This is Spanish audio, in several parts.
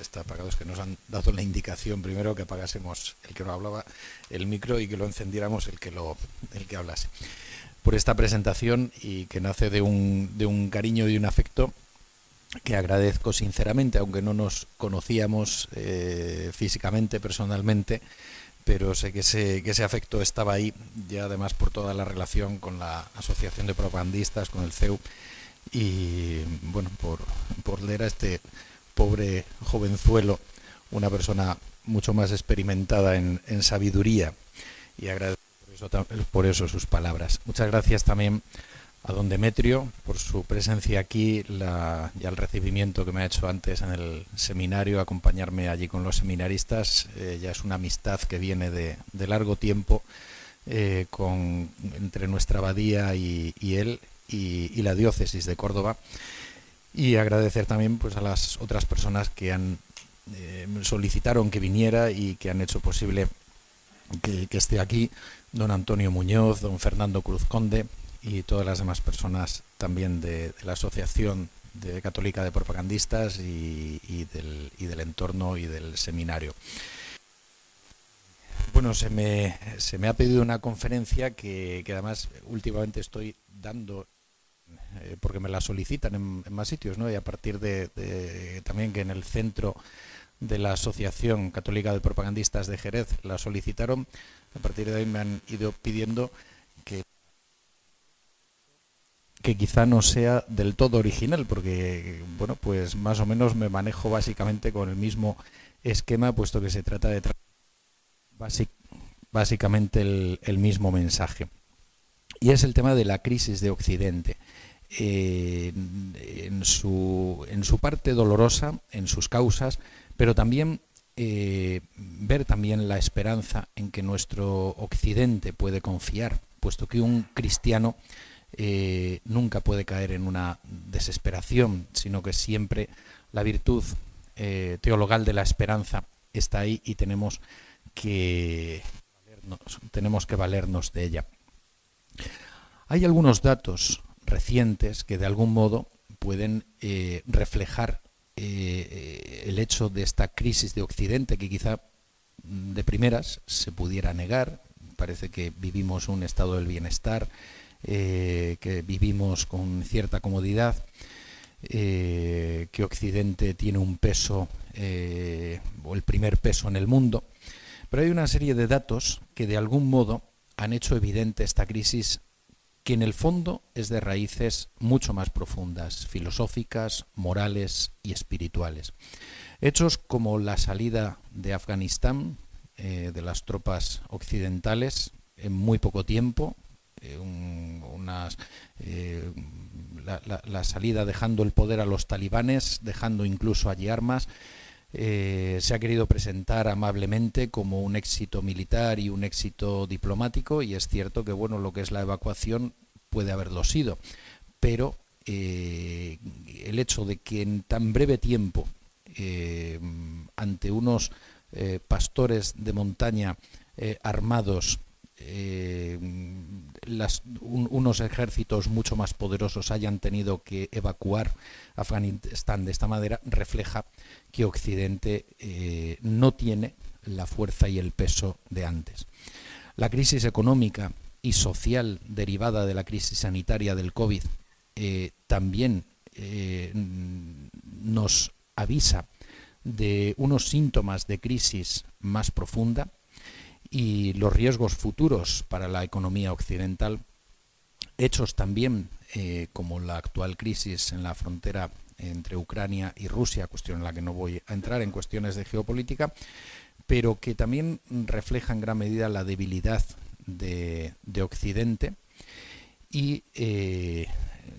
está apagado, es que nos han dado la indicación primero que apagásemos el que no hablaba el micro y que lo encendiéramos el que hablase. Por esta presentación y que nace de un cariño y de un afecto que agradezco sinceramente, aunque no nos conocíamos físicamente, personalmente, pero sé que ese afecto estaba ahí, ya además por toda la relación con la Asociación de Propagandistas, con el CEU, y bueno, por leer a este pobre jovenzuelo, una persona mucho más experimentada en sabiduría, y agradezco por eso sus palabras. Muchas gracias también a don Demetrio por su presencia aquí y al recibimiento que me ha hecho antes en el seminario, acompañarme allí con los seminaristas. Ya es una amistad que viene de largo tiempo entre nuestra abadía y él y la diócesis de Córdoba. Y agradecer también pues a las otras personas que solicitaron que viniera y que han hecho posible que esté aquí, don Antonio Muñoz, don Fernando Cruz Conde y todas las demás personas también de la Asociación Católica de Propagandistas y del entorno y del seminario. Bueno, se me ha pedido una conferencia que además últimamente estoy dando porque me la solicitan en más sitios, ¿no? Y a partir de también que en el centro de la Asociación Católica de Propagandistas de Jerez la solicitaron, a partir de ahí me han ido pidiendo que quizá no sea del todo original, porque bueno, pues más o menos me manejo básicamente con el mismo esquema, puesto que se trata de básicamente el mismo mensaje. Y es el tema de la crisis de Occidente. En su parte dolorosa, en sus causas, pero también ver también la esperanza en que nuestro Occidente puede confiar, puesto que un cristiano nunca puede caer en una desesperación, sino que siempre la virtud teologal de la esperanza está ahí y tenemos que valernos de ella. Hay algunos datos recientes que de algún modo pueden reflejar el hecho de esta crisis de Occidente, que quizá de primeras se pudiera negar. Parece que vivimos un estado del bienestar, que vivimos con cierta comodidad, que Occidente tiene un peso o el primer peso en el mundo, pero hay una serie de datos que de algún modo han hecho evidente esta crisis, que en el fondo es de raíces mucho más profundas, filosóficas, morales y espirituales. Hechos como la salida de Afganistán, de las tropas occidentales, en muy poco tiempo, la salida dejando el poder a los talibanes, dejando incluso allí armas, se ha querido presentar amablemente como un éxito militar y un éxito diplomático, y es cierto que bueno, lo que es la evacuación puede haberlo sido, pero el hecho de que en tan breve tiempo, ante unos pastores de montaña armados, unos ejércitos mucho más poderosos hayan tenido que evacuar Afganistán de esta manera, refleja que Occidente no tiene la fuerza y el peso de antes. La crisis económica y social derivada de la crisis sanitaria del COVID también nos avisa de unos síntomas de crisis más profunda y los riesgos futuros para la economía occidental, hechos también como la actual crisis en la frontera entre Ucrania y Rusia, cuestión en la que no voy a entrar en cuestiones de geopolítica, pero que también refleja en gran medida la debilidad de Occidente, y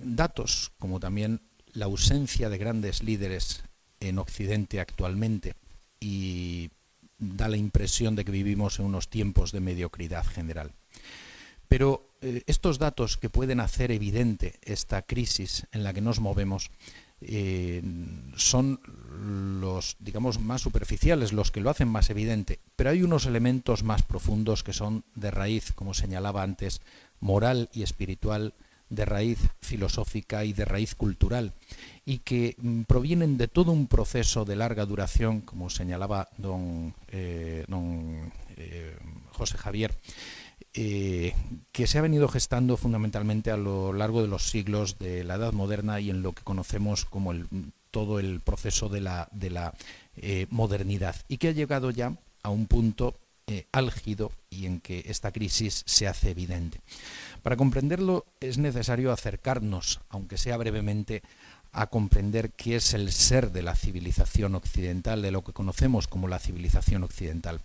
datos como también la ausencia de grandes líderes en Occidente actualmente, y da la impresión de que vivimos en unos tiempos de mediocridad general. Pero estos datos que pueden hacer evidente esta crisis en la que nos movemos son los, digamos, más superficiales, los que lo hacen más evidente, pero hay unos elementos más profundos que son de raíz, como señalaba antes, moral y espiritual, de raíz filosófica y de raíz cultural, y que provienen de todo un proceso de larga duración, como señalaba don José Javier, que se ha venido gestando fundamentalmente a lo largo de los siglos de la Edad Moderna y en lo que conocemos como todo el proceso de la modernidad, y que ha llegado ya a un punto álgido y en que esta crisis se hace evidente. Para comprenderlo es necesario acercarnos, aunque sea brevemente, a comprender qué es el ser de la civilización occidental, de lo que conocemos como la civilización occidental,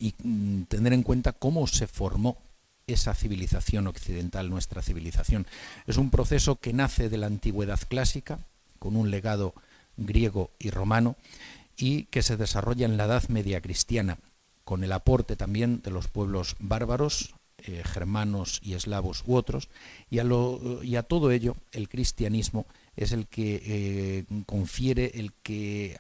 y tener en cuenta cómo se formó esa civilización occidental, nuestra civilización. Es un proceso que nace de la antigüedad clásica, con un legado griego y romano, y que se desarrolla en la Edad Media cristiana, con el aporte también de los pueblos bárbaros, germanos y eslavos u otros, y a todo ello el cristianismo es el que confiere, el que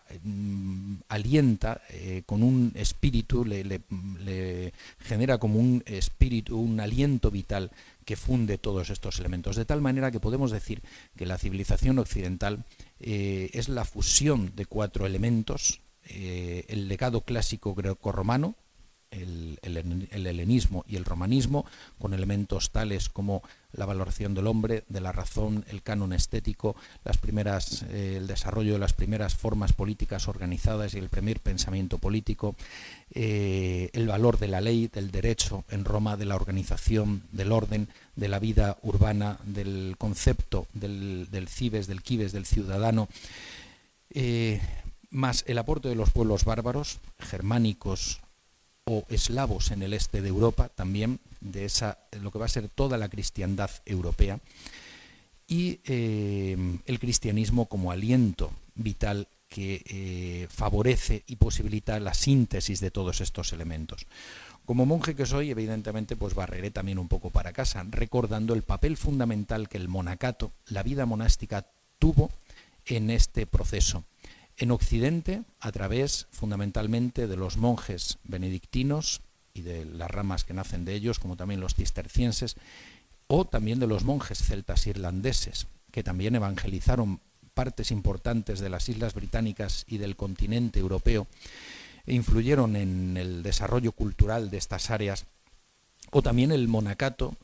alienta con un espíritu, le genera como un espíritu, un aliento vital que funde todos estos elementos. De tal manera que podemos decir que la civilización occidental es la fusión de 4 elementos: el legado clásico grecorromano, el helenismo y el romanismo, con elementos tales como la valoración del hombre, de la razón, el canon estético, el desarrollo de las primeras formas políticas organizadas y el primer pensamiento político, el valor de la ley, del derecho en Roma, de la organización, del orden, de la vida urbana, del concepto del cibes, del quives, del ciudadano, más el aporte de los pueblos bárbaros, germánicos o eslavos en el este de Europa, también de lo que va a ser toda la cristiandad europea, y el cristianismo como aliento vital que favorece y posibilita la síntesis de todos estos elementos. Como monje que soy, evidentemente, pues barreré también un poco para casa, recordando el papel fundamental que el monacato, la vida monástica, tuvo en este proceso. En Occidente, a través fundamentalmente de los monjes benedictinos y de las ramas que nacen de ellos, como también los cistercienses, o también de los monjes celtas irlandeses, que también evangelizaron partes importantes de las islas británicas y del continente europeo, e influyeron en el desarrollo cultural de estas áreas, o también el monacato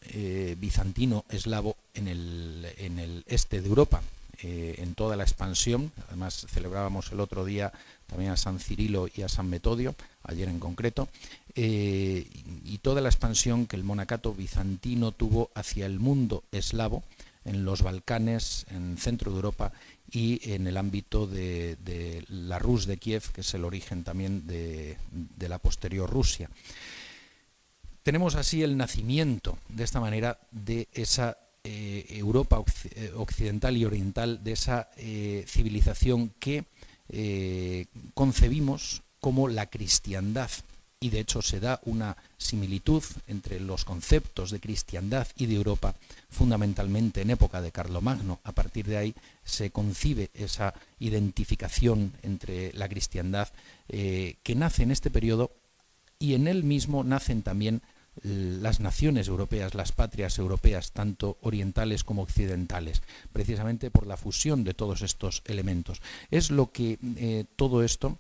bizantino eslavo en el este de Europa, en toda la expansión. Además celebrábamos el otro día también a San Cirilo y a San Metodio, ayer en concreto, y toda la expansión que el monacato bizantino tuvo hacia el mundo eslavo, en los Balcanes, en centro de Europa y en el ámbito de la Rus de Kiev, que es el origen también de la posterior Rusia. Tenemos así el nacimiento, de esta manera, de esa Europa occidental y oriental, de esa civilización que concebimos como la cristiandad, y de hecho se da una similitud entre los conceptos de cristiandad y de Europa fundamentalmente en época de Carlomagno. A partir de ahí se concibe esa identificación entre la cristiandad que nace en este periodo, y en él mismo nacen también las naciones europeas, las patrias europeas, tanto orientales como occidentales, precisamente por la fusión de todos estos elementos. Es lo que todo esto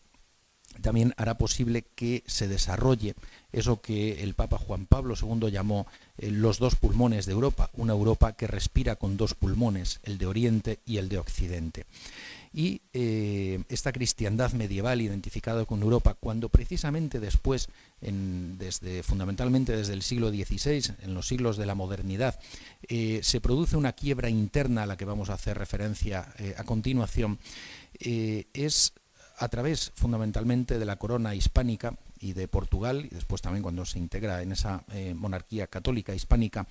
también hará posible que se desarrolle eso que el Papa Juan Pablo II llamó los 2 pulmones de Europa, una Europa que respira con 2 pulmones, el de Oriente y el de Occidente. Y esta cristiandad medieval identificada con Europa, cuando precisamente después, fundamentalmente desde el siglo XVI, en los siglos de la modernidad, se produce una quiebra interna a la que vamos a hacer referencia a continuación, es a través fundamentalmente de la corona hispánica y de Portugal, y después también cuando se integra en esa monarquía católica hispánica,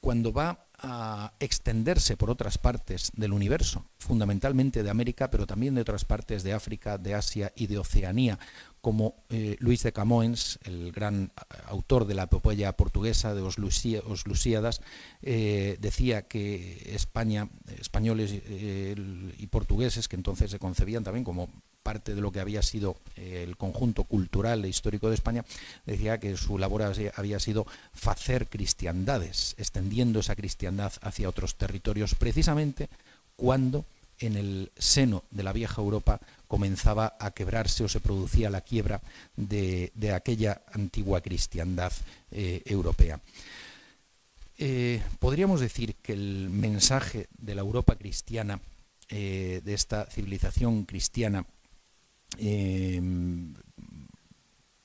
cuando va a extenderse por otras partes del universo, fundamentalmente de América, pero también de otras partes de África, de Asia y de Oceanía, como Luis de Camões, el gran autor de la epopeya portuguesa de Os Lusíadas, decía que españoles y portugueses, que entonces se concebían también como parte de lo que había sido el conjunto cultural e histórico de España, decía que su labor había sido facer cristiandades, extendiendo esa cristiandad hacia otros territorios, precisamente cuando en el seno de la vieja Europa comenzaba a quebrarse o se producía la quiebra de aquella antigua cristiandad europea. Podríamos decir que el mensaje de la Europa cristiana, de esta civilización cristiana,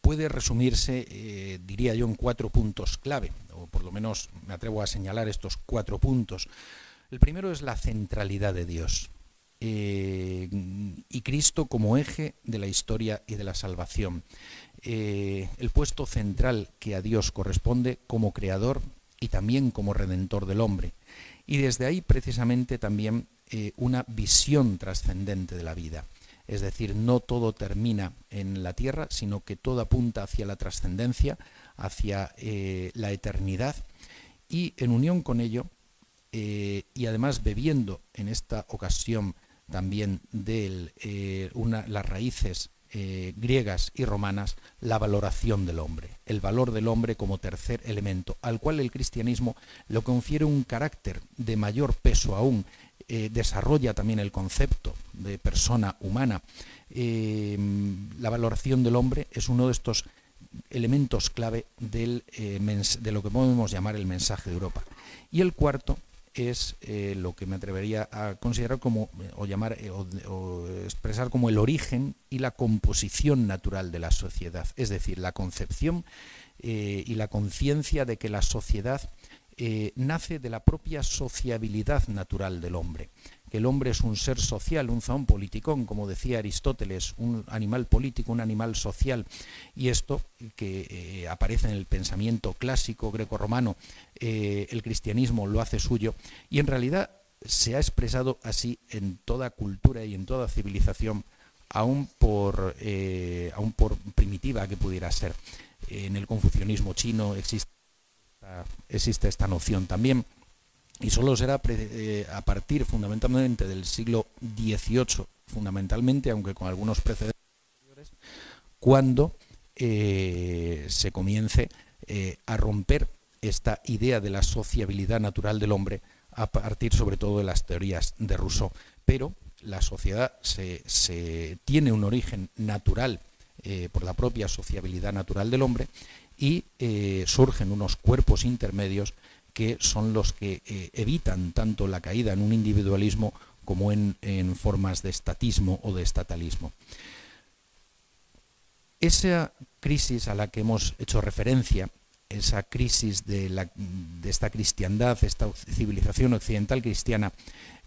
puede resumirse, diría yo, en 4 puntos clave, o por lo menos me atrevo a señalar estos 4 puntos. El primero es la centralidad de Dios y Cristo como eje de la historia y de la salvación. El puesto central que a Dios corresponde como creador y también como redentor del hombre. Y desde ahí precisamente también una visión trascendente de la vida. Es decir, no todo termina en la tierra, sino que todo apunta hacia la trascendencia, hacia la eternidad, y en unión con ello, y además bebiendo en esta ocasión también de las raíces griegas y romanas, la valoración del hombre, el valor del hombre como tercer elemento, al cual el cristianismo le confiere un carácter de mayor peso aún, desarrolla también el concepto de persona humana. La valoración del hombre es uno de estos elementos clave de lo que podemos llamar el mensaje de Europa. Y el cuarto es lo que me atrevería a considerar como, o expresar como el origen y la composición natural de la sociedad, es decir, la concepción y la conciencia de que la sociedad nace de la propia sociabilidad natural del hombre, que el hombre es un ser social, un zoon politikon, como decía Aristóteles, un animal político, un animal social, y esto que aparece en el pensamiento clásico grecorromano, el cristianismo lo hace suyo, y en realidad se ha expresado así en toda cultura y en toda civilización, aún por primitiva que pudiera ser. En el confucianismo chino existe esta noción también, y solo será a partir fundamentalmente del siglo XVIII, fundamentalmente, aunque con algunos precedentes anteriores, cuando se comience a romper esta idea de la sociabilidad natural del hombre, a partir sobre todo de las teorías de Rousseau. Pero la sociedad tiene un origen natural por la propia sociabilidad natural del hombre, y surgen unos cuerpos intermedios que son los que evitan tanto la caída en un individualismo como en formas de estatismo o de estatalismo. Esa crisis a la que hemos hecho referencia, esa crisis de esta cristiandad, esta civilización occidental cristiana,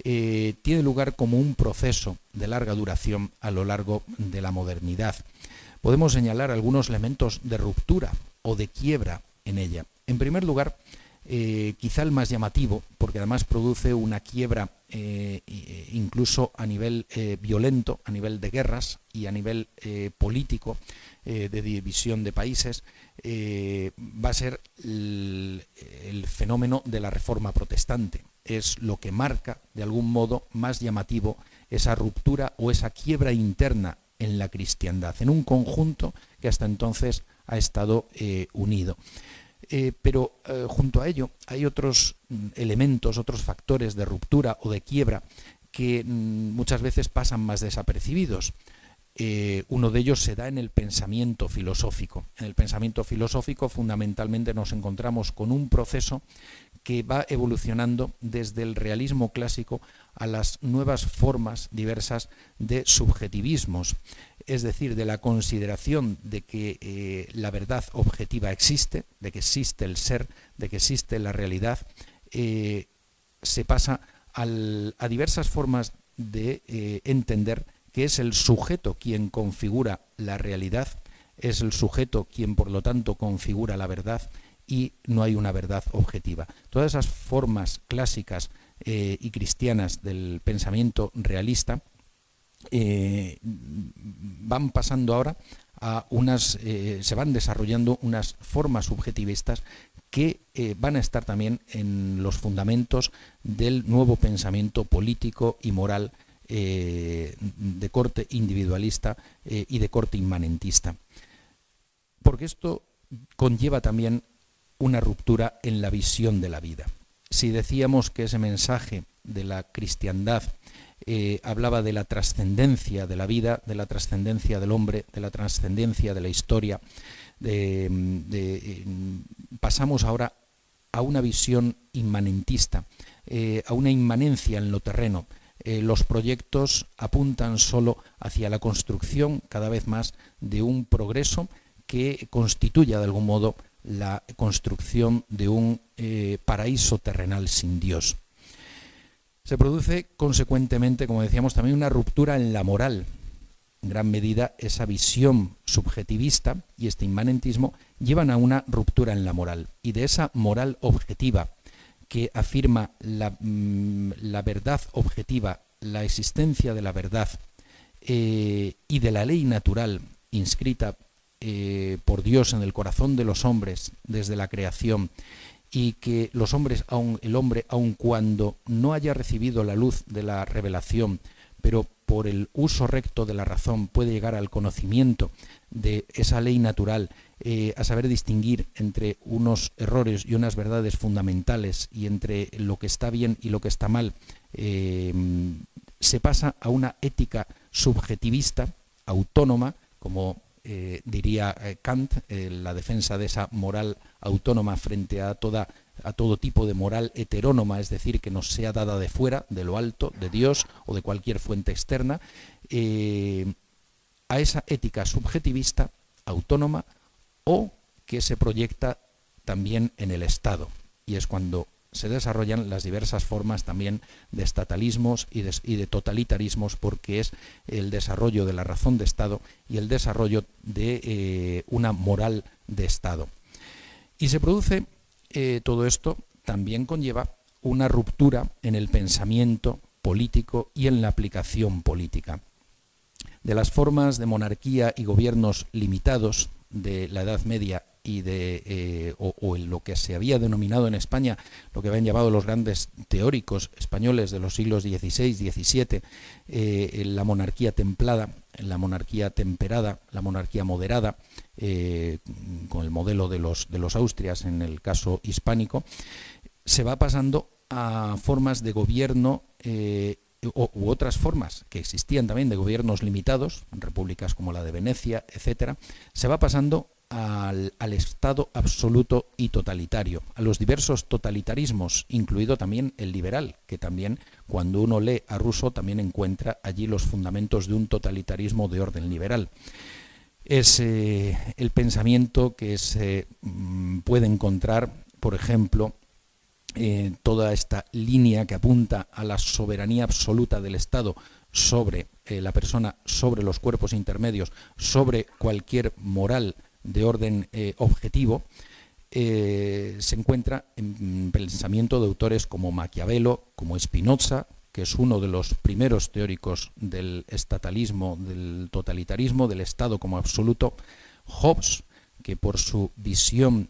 tiene lugar como un proceso de larga duración a lo largo de la modernidad. Podemos señalar algunos elementos de ruptura o de quiebra en ella. En primer lugar, quizá el más llamativo, porque además produce una quiebra incluso a nivel violento, a nivel de guerras y a nivel político, de división de países, va a ser el fenómeno de la Reforma Protestante. Es lo que marca, de algún modo, más llamativo esa ruptura o esa quiebra interna en la cristiandad, en un conjunto que hasta entonces ha estado unido. Pero junto a ello hay otros elementos, otros factores de ruptura o de quiebra que muchas veces pasan más desapercibidos. Uno de ellos se da en el pensamiento filosófico. En el pensamiento filosófico fundamentalmente nos encontramos con un proceso que va evolucionando desde el realismo clásico a las nuevas formas diversas de subjetivismos, es decir, de la consideración de que la verdad objetiva existe, de que existe el ser, de que existe la realidad, se pasa a diversas formas de entender que es el sujeto quien configura la realidad, es el sujeto quien por lo tanto configura la verdad, y no hay una verdad objetiva. Todas esas formas clásicas y cristianas del pensamiento realista van pasando ahora a se van desarrollando unas formas subjetivistas que van a estar también en los fundamentos del nuevo pensamiento político y moral de corte individualista y de corte inmanentista. Porque esto conlleva también una ruptura en la visión de la vida. Si decíamos que ese mensaje de la cristiandad hablaba de la trascendencia de la vida, de la trascendencia del hombre, de la trascendencia de la historia, pasamos ahora a una visión inmanentista, a una inmanencia en lo terreno. Los proyectos apuntan solo hacia la construcción cada vez más de un progreso que constituya de algún modo la construcción de un paraíso terrenal sin Dios. Se produce consecuentemente, como decíamos, también una ruptura en la moral. En gran medida esa visión subjetivista y este inmanentismo llevan a una ruptura en la moral. Y de esa moral objetiva que afirma la verdad objetiva, la existencia de la verdad y de la ley natural inscrita por Dios en el corazón de los hombres desde la creación, y que el hombre, aun cuando no haya recibido la luz de la revelación, pero por el uso recto de la razón puede llegar al conocimiento de esa ley natural, a saber distinguir entre unos errores y unas verdades fundamentales y entre lo que está bien y lo que está mal, se pasa a una ética subjetivista, autónoma, como diría Kant, la defensa de esa moral autónoma frente a todo tipo de moral heterónoma, es decir, que nos sea dada de fuera, de lo alto, de Dios o de cualquier fuente externa, a esa ética subjetivista, autónoma, o que se proyecta también en el Estado. Y es cuando se desarrollan las diversas formas también de estatalismos y de totalitarismos, porque es el desarrollo de la razón de Estado y el desarrollo de una moral de Estado. Y se produce todo esto, también conlleva una ruptura en el pensamiento político y en la aplicación política. De las formas de monarquía y gobiernos limitados de la Edad Media y o en lo que se había denominado en España, lo que habían llamado los grandes teóricos españoles de los siglos XVI, XVII, la monarquía templada, la monarquía temperada, la monarquía moderada, con el modelo de los Austrias en el caso hispánico, se va pasando a formas de gobierno u otras formas que existían también de gobiernos limitados, en repúblicas como la de Venecia, etcétera. Se va pasando al Estado absoluto y totalitario, a los diversos totalitarismos, incluido también el liberal, que también, cuando uno lee a Rousseau, también encuentra allí los fundamentos de un totalitarismo de orden liberal. Es el pensamiento que se puede encontrar, por ejemplo, toda esta línea que apunta a la soberanía absoluta del Estado sobre la persona, sobre los cuerpos intermedios, sobre cualquier moral de orden objetivo, se encuentra en pensamiento de autores como Maquiavelo, como Spinoza, que es uno de los primeros teóricos del estatalismo, del totalitarismo, del Estado como absoluto, Hobbes, que por su visión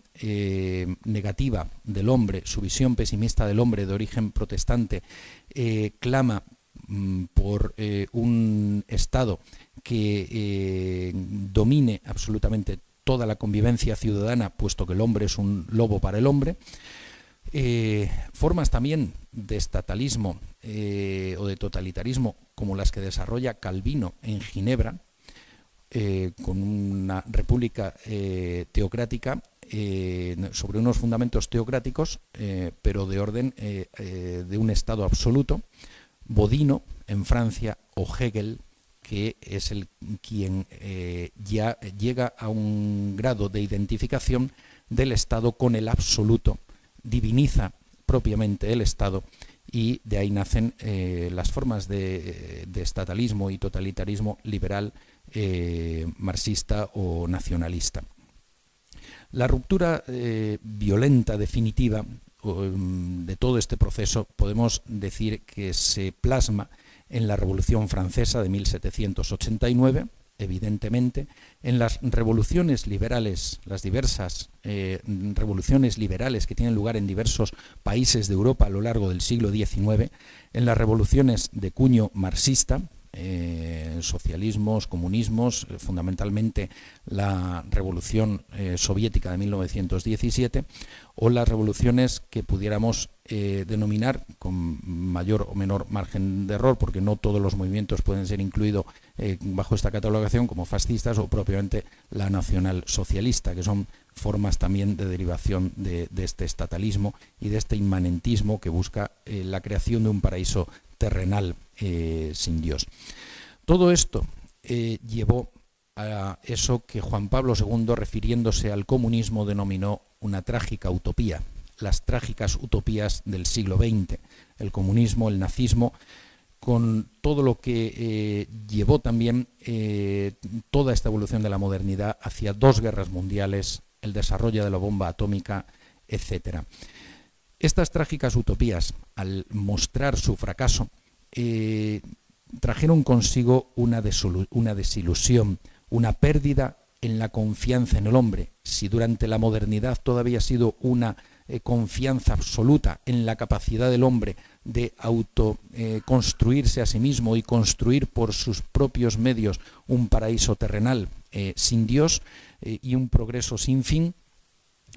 negativa del hombre, su visión pesimista del hombre de origen protestante, clama por un Estado que domine absolutamente toda la convivencia ciudadana, puesto que el hombre es un lobo para el hombre. Formas también de estatalismo o de totalitarismo, como las que desarrolla Calvino en Ginebra, con una república teocrática, sobre unos fundamentos teocráticos, pero de orden de un Estado absoluto. Bodino en Francia, o Hegel, que es quien ya llega a un grado de identificación del Estado con el absoluto, diviniza propiamente el Estado, y de ahí nacen las formas de estatalismo y totalitarismo liberal, marxista o nacionalista. La ruptura violenta definitiva de todo este proceso podemos decir que se plasma en la Revolución Francesa de 1789, evidentemente, en las revoluciones liberales, las diversas revoluciones liberales que tienen lugar en diversos países de Europa a lo largo del siglo XIX, en las revoluciones de cuño marxista, socialismos, comunismos, fundamentalmente la revolución soviética de 1917, o las revoluciones que pudiéramos denominar, con mayor o menor margen de error, porque no todos los movimientos pueden ser incluidos bajo esta catalogación, como fascistas, o propiamente la nacionalsocialista, que son formas también de derivación de este estatalismo y de este inmanentismo que busca la creación de un paraíso terrenal sin Dios. Todo esto llevó a eso que Juan Pablo II, refiriéndose al comunismo, denominó una trágica utopía, las trágicas utopías del siglo XX, el comunismo, el nazismo, con todo lo que llevó también toda esta evolución de la modernidad hacia 2 guerras mundiales, el desarrollo de la bomba atómica, etc. Estas trágicas utopías, al mostrar su fracaso, trajeron consigo una desilusión, una pérdida en la confianza en el hombre. Si durante la modernidad todavía ha sido una confianza absoluta en la capacidad del hombre de autoconstruirse a sí mismo y construir por sus propios medios un paraíso terrenal sin Dios y un progreso sin fin,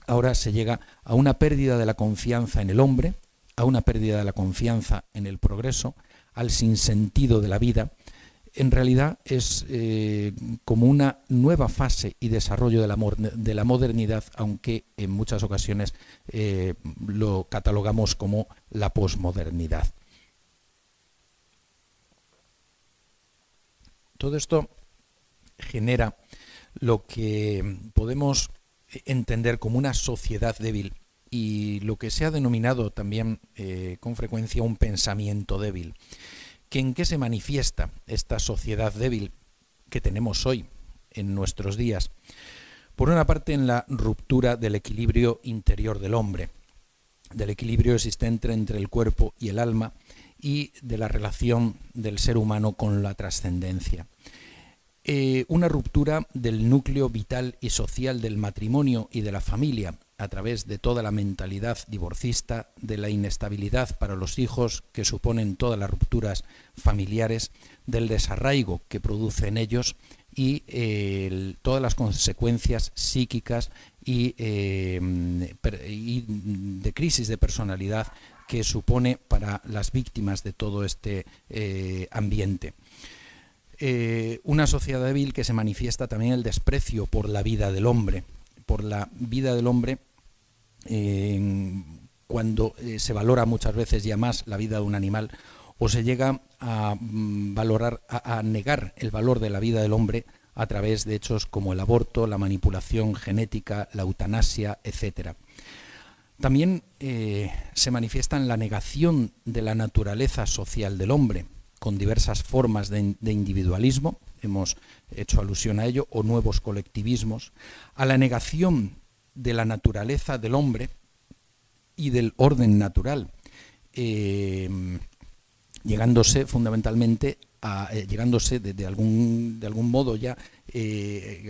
ahora se llega a una pérdida de la confianza en el hombre, a una pérdida de la confianza en el progreso, al sinsentido de la vida. En realidad es como una nueva fase y desarrollo de la modernidad, aunque en muchas ocasiones lo catalogamos como la posmodernidad. Todo esto genera lo que podemos entender como una sociedad débil y lo que se ha denominado también con frecuencia un pensamiento débil. ¿En qué se manifiesta esta sociedad débil que tenemos hoy en nuestros días? Por una parte, en la ruptura del equilibrio interior del hombre, del equilibrio existente entre el cuerpo y el alma y de la relación del ser humano con la trascendencia. Una ruptura del núcleo vital y social del matrimonio y de la familia, a través de toda la mentalidad divorcista, de la inestabilidad para los hijos que suponen todas las rupturas familiares, del desarraigo que produce en ellos y todas las consecuencias psíquicas y de crisis de personalidad que supone para las víctimas de todo este ambiente. Una sociedad débil que se manifiesta también el desprecio por la vida del hombre, cuando se valora muchas veces ya más la vida de un animal, o se llega a negar el valor de la vida del hombre a través de hechos como el aborto, la manipulación genética, la eutanasia, etc. También se manifiesta en la negación de la naturaleza social del hombre, con diversas formas de individualismo, hemos hecho alusión a ello, o nuevos colectivismos, a la negación de la naturaleza del hombre y del orden natural, llegándose fundamentalmente de algún modo ya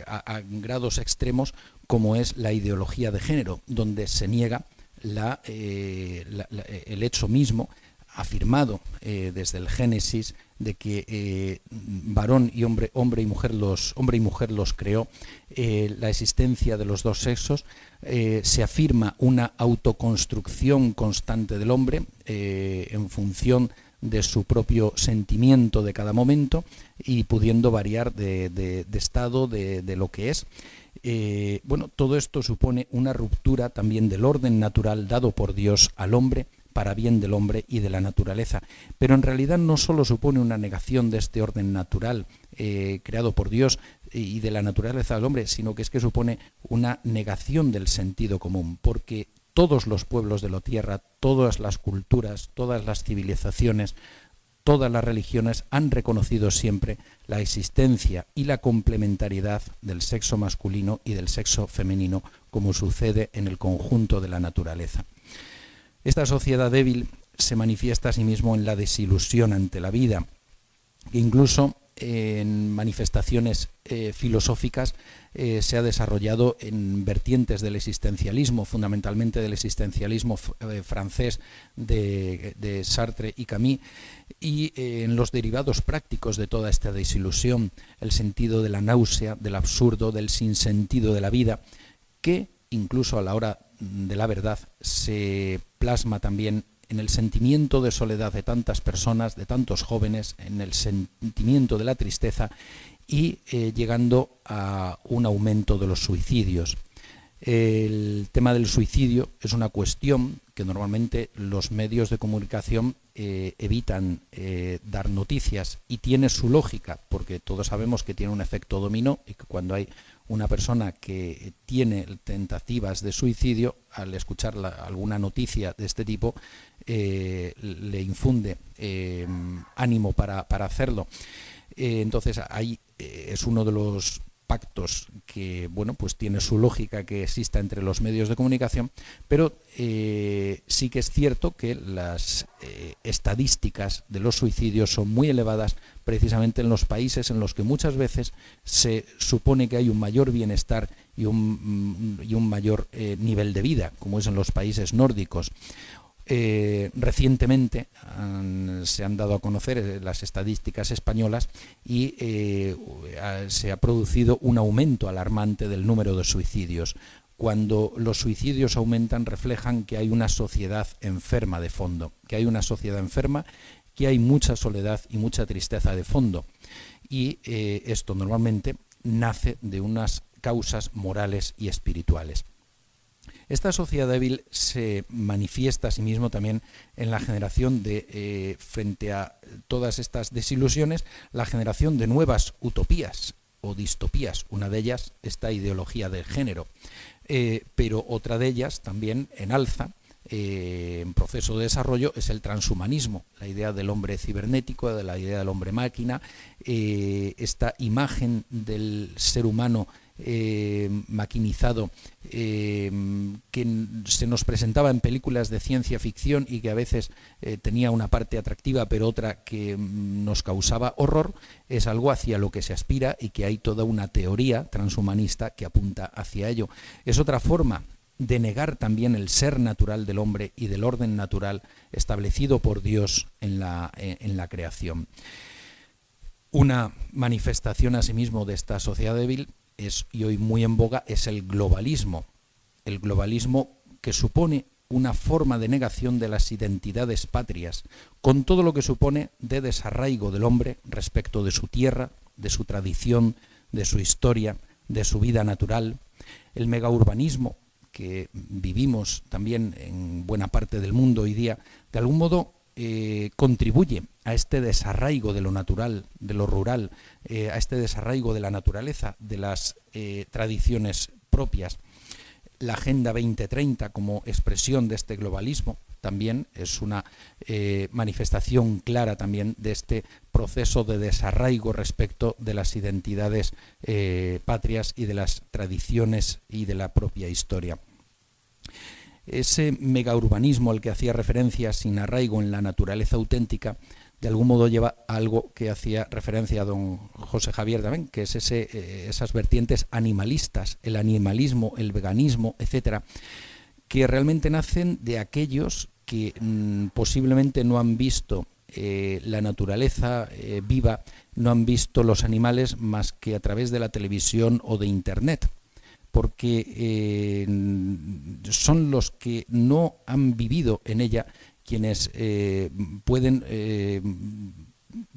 a grados extremos, como es la ideología de género, donde se niega el hecho mismo afirmado desde el Génesis de que varón y hombre y mujer los creó, la existencia de los 2 sexos, se afirma una autoconstrucción constante del hombre en función de su propio sentimiento de cada momento y pudiendo variar de estado de lo que es. Todo esto supone una ruptura también del orden natural dado por Dios al hombre, para bien del hombre y de la naturaleza. Pero en realidad no solo supone una negación de este orden natural creado por Dios y de la naturaleza del hombre, sino que es que supone una negación del sentido común, porque todos los pueblos de la tierra, todas las culturas, todas las civilizaciones, todas las religiones han reconocido siempre la existencia y la complementariedad del sexo masculino y del sexo femenino, como sucede en el conjunto de la naturaleza. Esta sociedad débil se manifiesta asimismo en la desilusión ante la vida, que incluso en manifestaciones filosóficas se ha desarrollado en vertientes del existencialismo, fundamentalmente del existencialismo francés de Sartre y Camus, y en los derivados prácticos de toda esta desilusión, el sentido de la náusea, del absurdo, del sinsentido de la vida, que incluso a la hora de la verdad se plasma también en el sentimiento de soledad de tantas personas, de tantos jóvenes, en el sentimiento de la tristeza y llegando a un aumento de los suicidios. El tema del suicidio es una cuestión que normalmente los medios de comunicación evitan dar noticias, y tiene su lógica, porque todos sabemos que tiene un efecto dominó y que cuando hay una persona que tiene tentativas de suicidio, al escuchar alguna noticia de este tipo, le infunde ánimo para hacerlo. Entonces ahí es uno de los pactos que, bueno, pues tiene su lógica que exista entre los medios de comunicación, pero sí que es cierto que las estadísticas de los suicidios son muy elevadas precisamente en los países en los que muchas veces se supone que hay un mayor bienestar y un mayor nivel de vida, como es en los países nórdicos. Recientemente se han dado a conocer las estadísticas españolas y se ha producido un aumento alarmante del número de suicidios. Cuando los suicidios aumentan, reflejan que hay una sociedad enferma de fondo, que hay una sociedad enferma, que hay mucha soledad y mucha tristeza de fondo. Y esto normalmente nace de unas causas morales y espirituales. Esta sociedad débil se manifiesta a sí mismo también en la generación de, frente a todas estas desilusiones, la generación de nuevas utopías o distopías. Una de ellas, esta ideología del género, pero otra de ellas también en alza, en proceso de desarrollo, es el transhumanismo, la idea del hombre cibernético, de la idea del hombre máquina, esta imagen del ser humano maquinizado que se nos presentaba en películas de ciencia ficción y que a veces tenía una parte atractiva pero otra que nos causaba horror, es algo hacia lo que se aspira y que hay toda una teoría transhumanista que apunta hacia ello. Es otra forma de negar también el ser natural del hombre y del orden natural establecido por Dios en la creación. Una manifestación asimismo de esta sociedad débil y hoy muy en boga es el globalismo que supone una forma de negación de las identidades patrias, con todo lo que supone de desarraigo del hombre respecto de su tierra, de su tradición, de su historia, de su vida natural. El megaurbanismo que vivimos también en buena parte del mundo hoy día, de algún modo contribuye a este desarraigo de lo natural, de lo rural, a este desarraigo de la naturaleza, de las tradiciones propias. La Agenda 2030 como expresión de este globalismo también es una manifestación clara también de este proceso de desarraigo respecto de las identidades patrias y de las tradiciones y de la propia historia. Ese megaurbanismo al que hacía referencia sin arraigo en la naturaleza auténtica, de algún modo lleva a algo que hacía referencia a don José Javier también, que es esas vertientes animalistas, el animalismo, el veganismo, etcétera, que realmente nacen de aquellos que posiblemente no han visto la naturaleza viva, no han visto los animales más que a través de la televisión o de Internet, porque son los que no han vivido en ella quienes pueden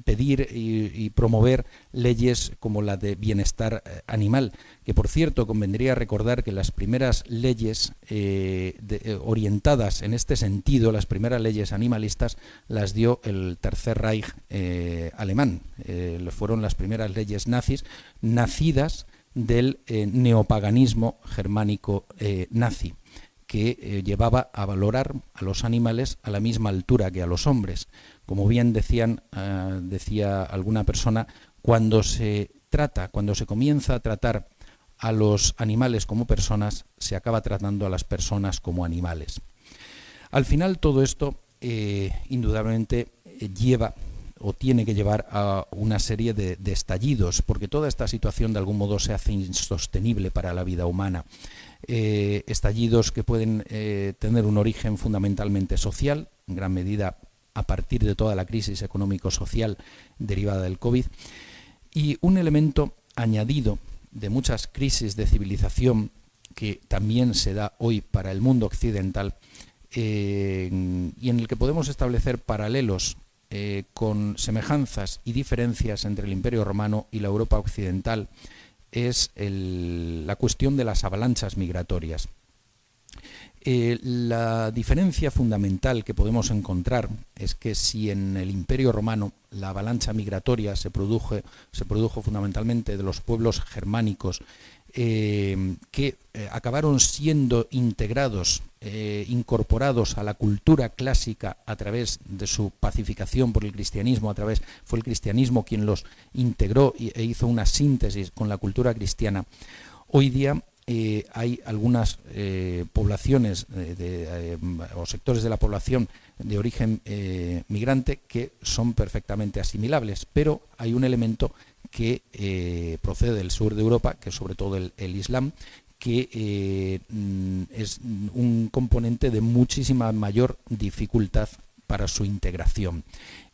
pedir y promover leyes como la de bienestar animal, que por cierto convendría recordar que las primeras leyes orientadas en este sentido, las primeras leyes animalistas, las dio el Tercer Reich alemán. Fueron las primeras leyes nazis, nacidas del neopaganismo germánico nazi, que llevaba a valorar a los animales a la misma altura que a los hombres. Como bien decía alguna persona, cuando se comienza a tratar a los animales como personas, se acaba tratando a las personas como animales. Al final todo esto indudablemente lleva o tiene que llevar a una serie de estallidos, porque toda esta situación de algún modo se hace insostenible para la vida humana. Estallidos que pueden tener un origen fundamentalmente social, en gran medida a partir de toda la crisis económico-social derivada del COVID, y un elemento añadido de muchas crisis de civilización que también se da hoy para el mundo occidental, y en el que podemos establecer paralelos con semejanzas y diferencias entre el Imperio Romano y la Europa occidental, es la cuestión de las avalanchas migratorias. La diferencia fundamental que podemos encontrar es que si en el Imperio Romano la avalancha migratoria se produjo fundamentalmente de los pueblos germánicos, que acabaron siendo integrados, incorporados a la cultura clásica a través de su pacificación por el cristianismo, fue el cristianismo quien los integró e hizo una síntesis con la cultura cristiana. Hoy día hay algunas poblaciones o sectores de la población de origen migrante que son perfectamente asimilables, pero hay un elemento que procede del sur de Europa, que es sobre todo el Islam, que es un componente de muchísima mayor dificultad para su integración,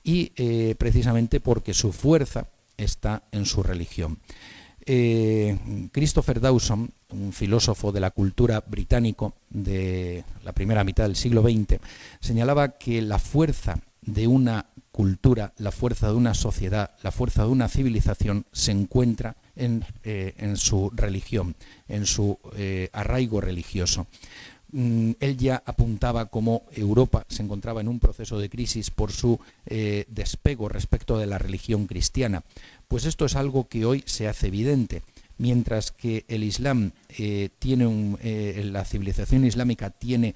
y precisamente porque su fuerza está en su religión. Christopher Dawson, un filósofo de la cultura británico de la primera mitad del siglo XX, señalaba que la fuerza de una cultura, la fuerza de una sociedad, la fuerza de una civilización se encuentra en su religión, en su arraigo religioso. Él ya apuntaba cómo Europa se encontraba en un proceso de crisis por su despego respecto de la religión cristiana. Pues esto es algo que hoy se hace evidente. Mientras que el Islam la civilización islámica tiene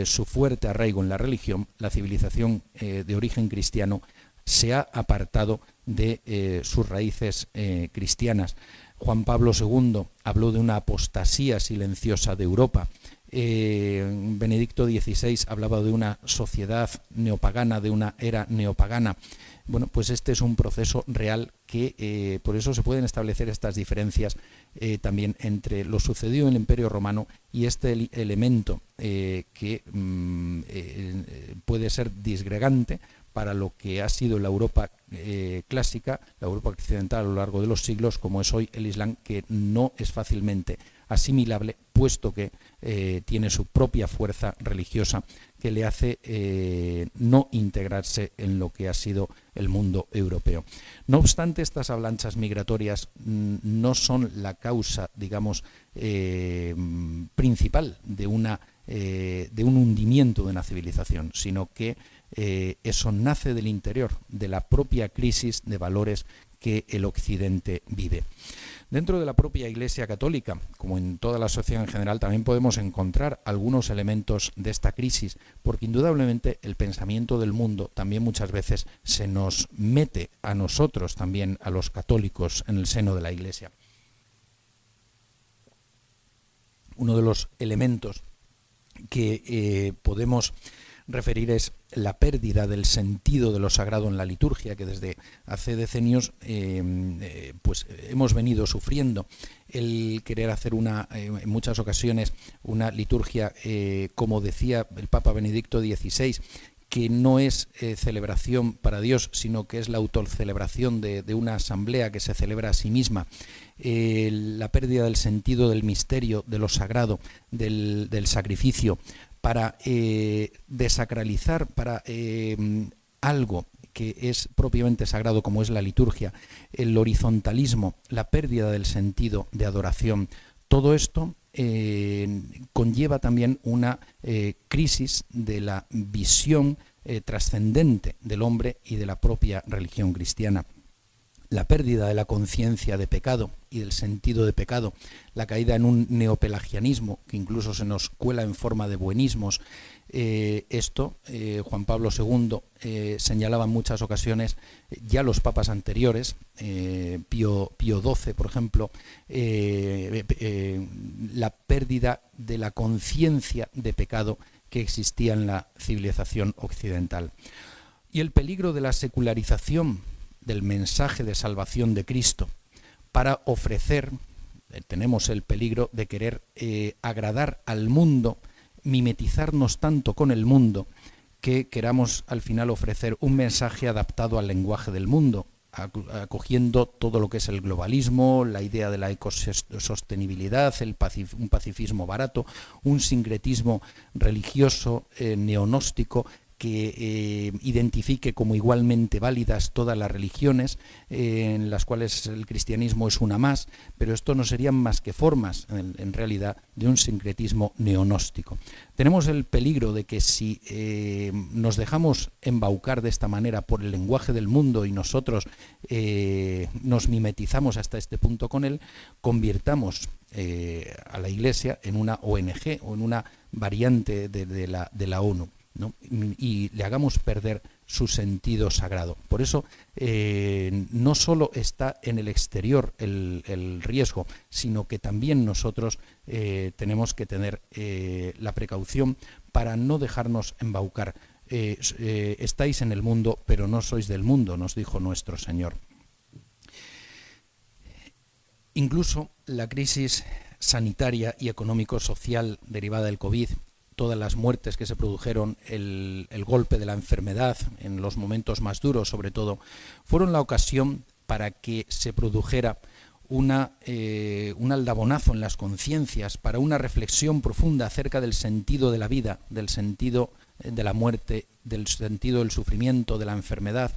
su fuerte arraigo en la religión, la civilización de origen cristiano se ha apartado de sus raíces cristianas. Juan Pablo II habló de una apostasía silenciosa de Europa. Benedicto XVI hablaba de una sociedad neopagana, de una era neopagana. Bueno, pues este es un proceso real que por eso se pueden establecer estas diferencias también entre lo sucedido en el Imperio Romano y este elemento que puede ser disgregante para lo que ha sido la Europa clásica, la Europa occidental a lo largo de los siglos, como es hoy el Islam, que no es fácilmente asimilable, puesto que tiene su propia fuerza religiosa que le hace no integrarse en lo que ha sido el mundo europeo. No obstante, estas avalanchas migratorias no son la causa, digamos, principal de un hundimiento de una civilización, sino que eso nace del interior, de la propia crisis de valores que el Occidente vive. Dentro de la propia Iglesia Católica, como en toda la sociedad en general, también podemos encontrar algunos elementos de esta crisis, porque indudablemente el pensamiento del mundo también muchas veces se nos mete a nosotros, también a los católicos, en el seno de la Iglesia. Uno de los elementos que podemos referir es la pérdida del sentido de lo sagrado en la liturgia, que desde hace decenios pues hemos venido sufriendo. El querer hacer en muchas ocasiones una liturgia, como decía el Papa Benedicto XVI, que no es celebración para Dios, sino que es la autocelebración de una asamblea que se celebra a sí misma. La pérdida del sentido del misterio, de lo sagrado, del sacrificio, para desacralizar, para algo que es propiamente sagrado como es la liturgia, el horizontalismo, la pérdida del sentido de adoración. Todo esto conlleva también una crisis de la visión trascendente del hombre y de la propia religión cristiana. La pérdida de la conciencia de pecado y del sentido de pecado, la caída en un neopelagianismo que incluso se nos cuela en forma de buenismos. Juan Pablo II señalaba en muchas ocasiones, ya los papas anteriores, Pío XII, por ejemplo, la pérdida de la conciencia de pecado que existía en la civilización occidental. y el peligro de la secularización del mensaje de salvación de Cristo para ofrecer, tenemos el peligro de querer agradar al mundo, mimetizarnos tanto con el mundo, que queramos al final ofrecer un mensaje adaptado al lenguaje del mundo, acogiendo todo lo que es el globalismo, la idea de la ecosostenibilidad, un pacifismo barato, un sincretismo religioso neonóstico que identifique como igualmente válidas todas las religiones, en las cuales el cristianismo es una más, pero esto no serían más que formas, en realidad, de un sincretismo neonóstico. Tenemos el peligro de que si nos dejamos embaucar de esta manera por el lenguaje del mundo y nosotros nos mimetizamos hasta este punto con él, convirtamos a la Iglesia en una ONG o en una variante de la ONU, ¿no? Y le hagamos perder su sentido sagrado. Por eso no solo está en el exterior el riesgo, sino que también nosotros tenemos que tener la precaución para no dejarnos embaucar. Estáis en el mundo, pero no sois del mundo, nos dijo nuestro Señor. Incluso la crisis sanitaria y económico-social derivada del COVID, todas las muertes que se produjeron, el golpe de la enfermedad en los momentos más duros, sobre todo, fueron la ocasión para que se produjera un aldabonazo en las conciencias, para una reflexión profunda acerca del sentido de la vida, del sentido de la muerte, del sentido del sufrimiento, de la enfermedad,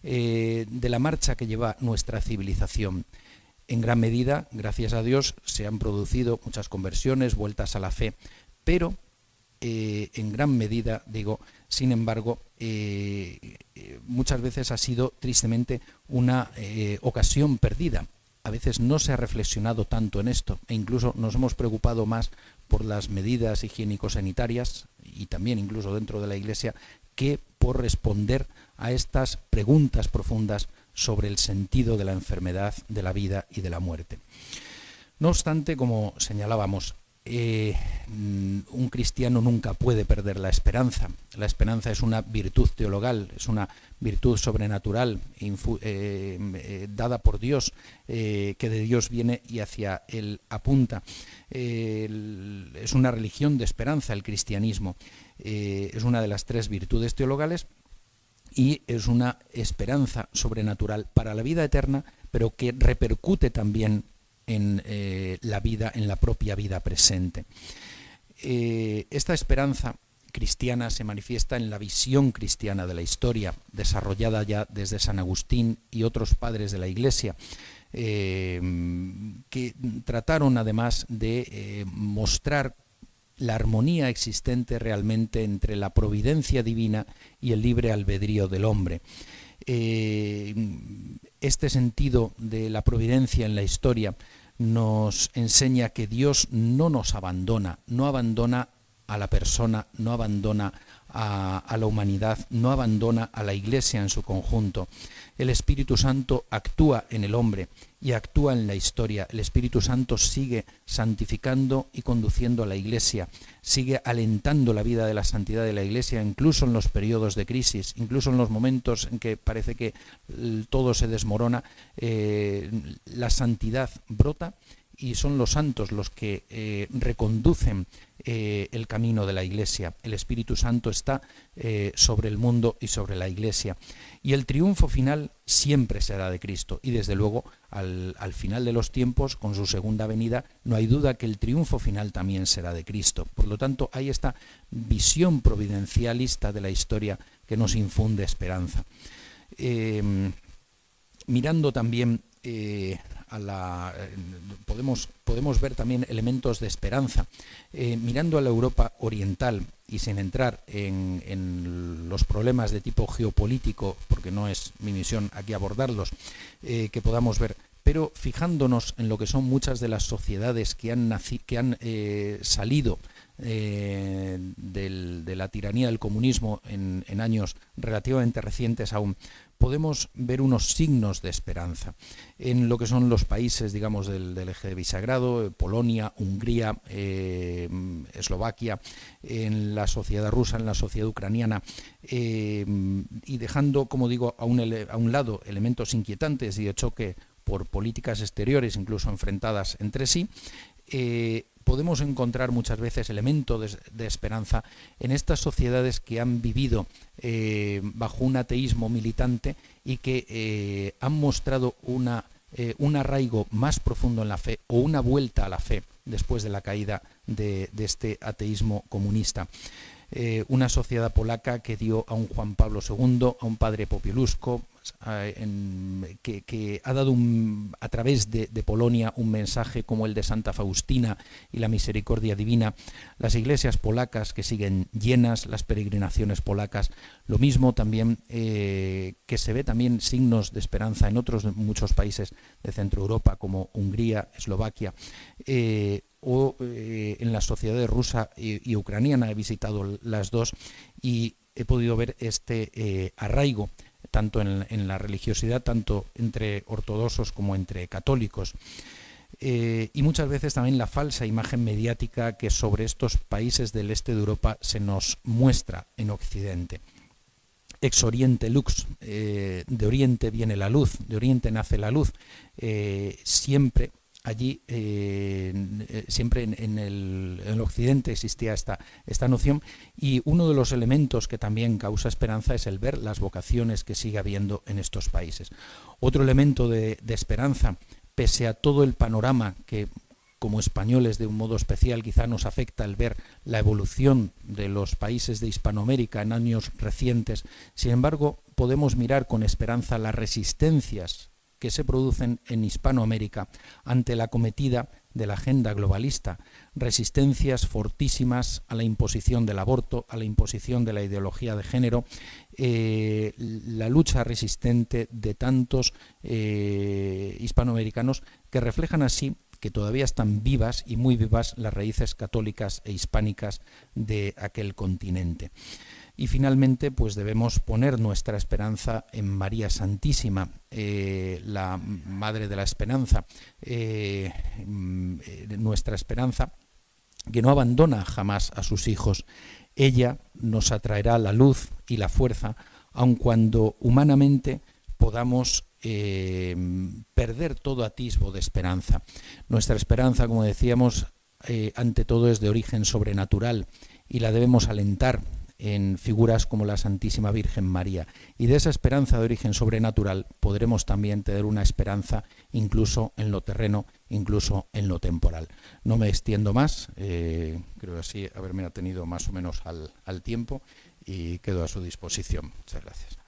de la marcha que lleva nuestra civilización. En gran medida, gracias a Dios, se han producido muchas conversiones, vueltas a la fe, pero en gran medida, digo, sin embargo, muchas veces ha sido tristemente una ocasión perdida. A veces no se ha reflexionado tanto en esto e incluso nos hemos preocupado más por las medidas higiénico-sanitarias y también incluso dentro de la Iglesia que por responder a estas preguntas profundas sobre el sentido de la enfermedad, de la vida y de la muerte. No obstante, como señalábamos, un cristiano nunca puede perder la esperanza. La esperanza es una virtud teologal, es una virtud sobrenatural dada por Dios, que de Dios viene y hacia Él apunta. Es una religión de esperanza el cristianismo. Es una de las tres virtudes teologales y es una esperanza sobrenatural para la vida eterna, pero que repercute también en la vida, en la propia vida presente. Esta esperanza cristiana se manifiesta en la visión cristiana de la historia, desarrollada ya desde San Agustín y otros padres de la Iglesia, que trataron además de mostrar la armonía existente realmente entre la providencia divina y el libre albedrío del hombre. Este sentido de la providencia en la historia nos enseña que Dios no nos abandona, no abandona a la persona, no abandona a la humanidad, no abandona a la Iglesia en su conjunto. El Espíritu Santo actúa en el hombre y actúa en la historia. El Espíritu Santo sigue santificando y conduciendo a la Iglesia, sigue alentando la vida de la santidad de la Iglesia, incluso en los periodos de crisis, incluso en los momentos en que parece que todo se desmorona, la santidad brota y son los santos los que reconducen el camino de la Iglesia. El Espíritu Santo está sobre el mundo y sobre la Iglesia. Y el triunfo final siempre será de Cristo. Y desde luego, al final de los tiempos, con su segunda venida, no hay duda que el triunfo final también será de Cristo. Por lo tanto, hay esta visión providencialista de la historia que nos infunde esperanza. Mirando también podemos ver también elementos de esperanza. Mirando a la Europa oriental y sin entrar en los problemas de tipo geopolítico, porque no es mi misión aquí abordarlos, que podamos ver, pero fijándonos en lo que son muchas de las sociedades que han salido de la tiranía del comunismo en años relativamente recientes aún, podemos ver unos signos de esperanza en lo que son los países, digamos, del eje de Visegrado, Polonia, Hungría, Eslovaquia, en la sociedad rusa, en la sociedad ucraniana, y dejando, como digo, a un lado elementos inquietantes y de choque por políticas exteriores, incluso enfrentadas entre sí, podemos encontrar muchas veces elementos de esperanza en estas sociedades que han vivido bajo un ateísmo militante y que han mostrado un arraigo más profundo en la fe o una vuelta a la fe después de la caída de este ateísmo comunista. Una sociedad polaca que dio a un Juan Pablo II, a un padre Popieluszko, que ha dado a través de Polonia un mensaje como el de Santa Faustina y la misericordia divina, las iglesias polacas que siguen llenas, las peregrinaciones polacas, lo mismo también que se ve también signos de esperanza en otros muchos países de Centro Europa como Hungría, Eslovaquia, o en la sociedad rusa y ucraniana. He visitado las dos y he podido ver este arraigo tanto en la religiosidad, tanto entre ortodoxos como entre católicos. Y muchas veces también la falsa imagen mediática que sobre estos países del este de Europa se nos muestra en Occidente. Ex oriente lux, de oriente viene la luz, de oriente nace la luz. Siempre allí, siempre en el occidente existía esta noción, y uno de los elementos que también causa esperanza es el ver las vocaciones que sigue habiendo en estos países. Otro elemento de esperanza, pese a todo el panorama que como españoles de un modo especial quizá nos afecta el ver la evolución de los países de Hispanoamérica en años recientes, sin embargo podemos mirar con esperanza las resistencias que se producen en Hispanoamérica ante la acometida de la agenda globalista, resistencias fortísimas a la imposición del aborto, a la imposición de la ideología de género, la lucha resistente de tantos hispanoamericanos que reflejan así que todavía están vivas y muy vivas las raíces católicas e hispánicas de aquel continente. Y finalmente, pues debemos poner nuestra esperanza en María Santísima, la Madre de la Esperanza, nuestra esperanza que no abandona jamás a sus hijos. Ella nos atraerá la luz y la fuerza, aun cuando humanamente podamos perder todo atisbo de esperanza. Nuestra esperanza, como decíamos, ante todo es de origen sobrenatural y la debemos alentar en figuras como la Santísima Virgen María. Y de esa esperanza de origen sobrenatural podremos también tener una esperanza incluso en lo terreno, incluso en lo temporal. No me extiendo más, creo así haberme atenido más o menos al tiempo y quedo a su disposición. Muchas gracias.